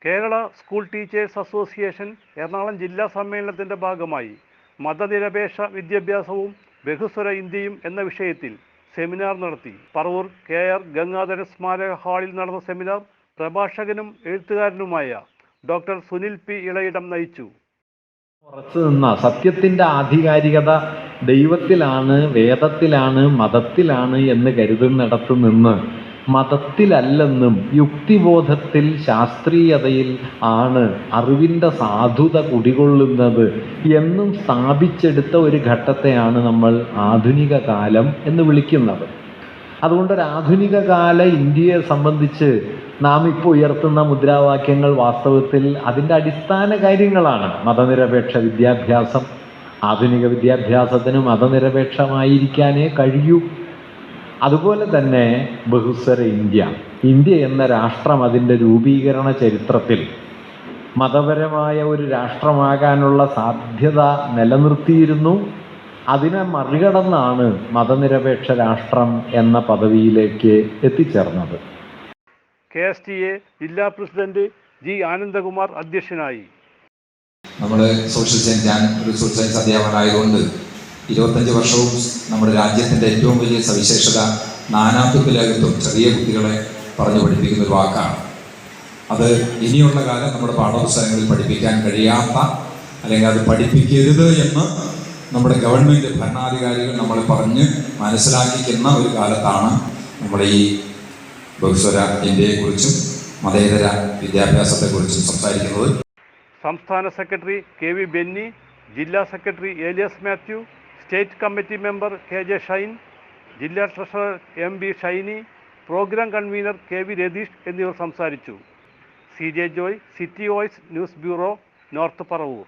Kerala school teachers association Ernakulam ജില്ലാ സമ്മേളനത്തിൻ്റെ ഭാഗമായി മതനിരപേക്ഷ വിദ്യാഭ്യാസവും ബഹുസ്വര ഇന്ത്യയും എന്ന വിഷയത്തിൽ സെമിനാർ നടത്തി. പറവൂർ KR ഗംഗാധര സ്മാരക ഹാളിൽ നടന്ന സെമിനാർ പ്രഭാഷകനും എഴുത്തുകാരനുമായ ഡോക്ടർ സുനിൽ P. ഇളയിടം നയിച്ചു. ഉറച്ചുനിന്ന സത്യത്തിൻ്റെ ആധികാരികത ദൈവത്തിലാണ്, വേദത്തിലാണ്, മതത്തിലാണ് എന്ന് കരുതുന്നിടത്ത് നിന്ന് മതത്തിലല്ലെന്നും യുക്തിബോധത്തിൽ, ശാസ്ത്രീയതയിൽ ആണ് അറിവിൻ്റെ സാധുത കുടികൊള്ളുന്നത് എന്നും സ്ഥാപിച്ചെടുത്ത ഒരു ഘട്ടത്തെയാണ് നമ്മൾ ആധുനിക കാലം എന്ന് വിളിക്കുന്നത്. അതുകൊണ്ട് ഒരു ആധുനിക കാല ഇന്ത്യയെ സംബന്ധിച്ച് നാം ഇപ്പോൾ ഉയർത്തുന്ന മുദ്രാവാക്യങ്ങൾ വാസ്തവത്തിൽ അതിൻ്റെ അടിസ്ഥാന കാര്യങ്ങളാണ്. മതനിരപേക്ഷ വിദ്യാഭ്യാസം, ആധുനിക വിദ്യാഭ്യാസത്തിന് മതനിരപേക്ഷമായിരിക്കാനേ കഴിയൂ. അതുപോലെ തന്നെ ബഹുസ്വര ഇന്ത്യ എന്ന രാഷ്ട്രം അതിൻ്റെ രൂപീകരണ ചരിത്രത്തിൽ മതപരമായ ഒരു രാഷ്ട്രമാകാനുള്ള സാധ്യത നിലനിർത്തിയിരുന്നു. അതിനെ മറികടന്നാണ് മതനിരപേക്ഷ രാഷ്ട്രം എന്ന പദവിയിലേക്ക് എത്തിച്ചേർന്നത്. KSTA ജില്ലാ പ്രസിഡന്റ് G. ആനന്ദകുമാർ അധ്യക്ഷനായി. നമ്മുടെ സോഷ്യൽ സയൻസ്, ഞാൻ ഒരു സോഷ്യൽ സയൻസ് അധ്യാപകനായതുകൊണ്ട് 25 വർഷവും നമ്മുടെ രാജ്യത്തിൻ്റെ ഏറ്റവും വലിയ സവിശേഷത നാനാത്വത്തിലകത്തും ചെറിയ കുട്ടികളെ പറഞ്ഞു പഠിപ്പിക്കുന്ന ഒരു വാക്കാണ്. അത് ഇനിയുള്ള കാലം നമ്മുടെ പാഠപുസ്തകങ്ങളിൽ പഠിപ്പിക്കാൻ കഴിയാത്ത, അല്ലെങ്കിൽ അത് പഠിപ്പിക്കരുത് എന്ന് നമ്മുടെ ഗവൺമെൻറ് ഭരണാധികാരികൾ നമ്മളെ പറഞ്ഞ് മനസ്സിലാക്കിക്കുന്ന ഒരു കാലത്താണ് നമ്മുടെ ഈ ബഹുസ്വര ഇന്ത്യയെക്കുറിച്ചും മതേതര വിദ്യാഭ്യാസത്തെക്കുറിച്ചും സംസാരിക്കുന്നത്. സംസ്ഥാന സെക്രട്ടറി KV ബെന്നി, ജില്ലാ secretary Elias Mathew, state committee member KJ Shine, ജില്ലാ treasurer MB Shiny, programme convener KV Ratheesh എന്നിവർ സംസാരിച്ചു. CJ Joy, City Voice News Bureau, North Paravur.